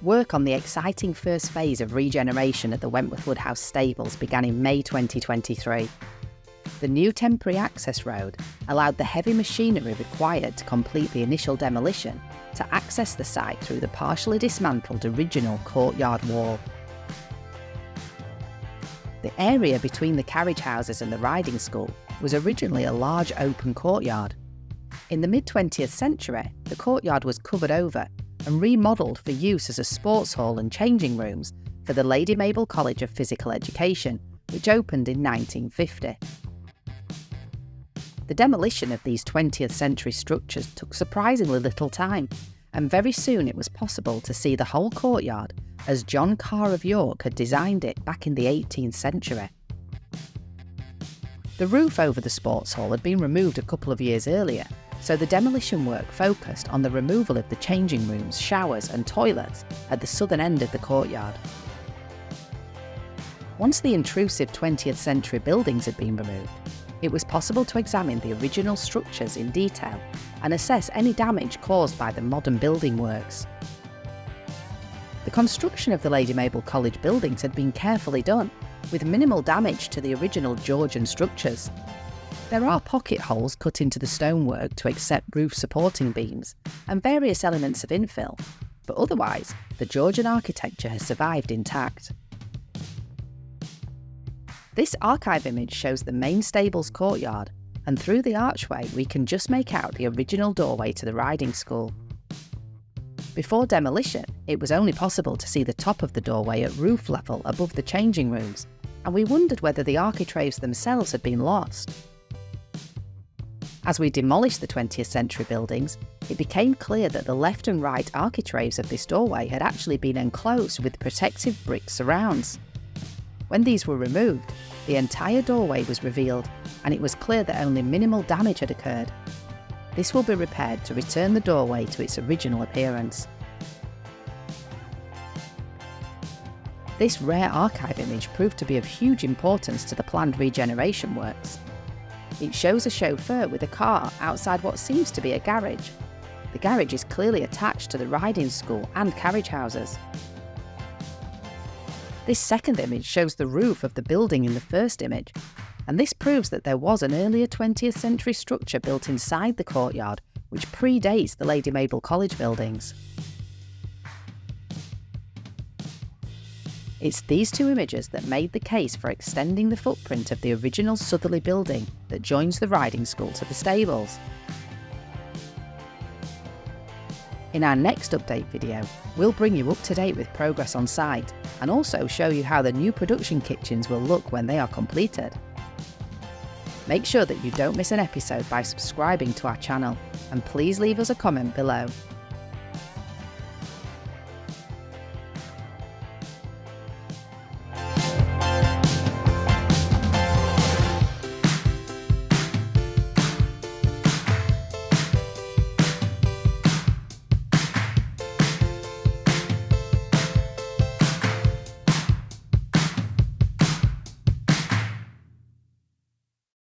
Work on the exciting first phase of regeneration at the Wentworth Woodhouse stables began in May 2023. The new temporary access road allowed the heavy machinery required to complete the initial demolition to access the site through the partially dismantled original courtyard wall. The area between the carriage houses and the riding school was originally a large open courtyard. In the mid-20th century, the courtyard was covered over and remodelled for use as a sports hall and changing rooms for the Lady Mabel College of Physical Education, which opened in 1950. The demolition of these 20th century structures took surprisingly little time, and very soon it was possible to see the whole courtyard as John Carr of York had designed it back in the 18th century. The roof over the sports hall had been removed a couple of years earlier, so the demolition work focused on the removal of the changing rooms, showers and toilets at the southern end of the courtyard. Once the intrusive 20th century buildings had been removed, it was possible to examine the original structures in detail and assess any damage caused by the modern building works. The construction of the Lady Mabel College buildings had been carefully done, with minimal damage to the original Georgian structures. There are pocket holes cut into the stonework to accept roof supporting beams and various elements of infill, but otherwise, the Georgian architecture has survived intact. This archive image shows the main stables courtyard, and through the archway we can just make out the original doorway to the riding school. Before demolition, it was only possible to see the top of the doorway at roof level above the changing rooms, and we wondered whether the architraves themselves had been lost. As we demolished the 20th century buildings, it became clear that the left and right architraves of this doorway had actually been enclosed with protective brick surrounds. When these were removed, the entire doorway was revealed, and it was clear that only minimal damage had occurred. This will be repaired to return the doorway to its original appearance. This rare archive image proved to be of huge importance to the planned regeneration works. It shows a chauffeur with a car outside what seems to be a garage. The garage is clearly attached to the riding school and carriage houses. This second image shows the roof of the building in the first image, and this proves that there was an earlier 20th century structure built inside the courtyard which predates the Lady Mabel College buildings. It's these two images that made the case for extending the footprint of the original southerly building that joins the riding school to the stables. In our next update video, we'll bring you up to date with progress on site and also show you how the new production kitchens will look when they are completed. Make sure that you don't miss an episode by subscribing to our channel, and please leave us a comment below.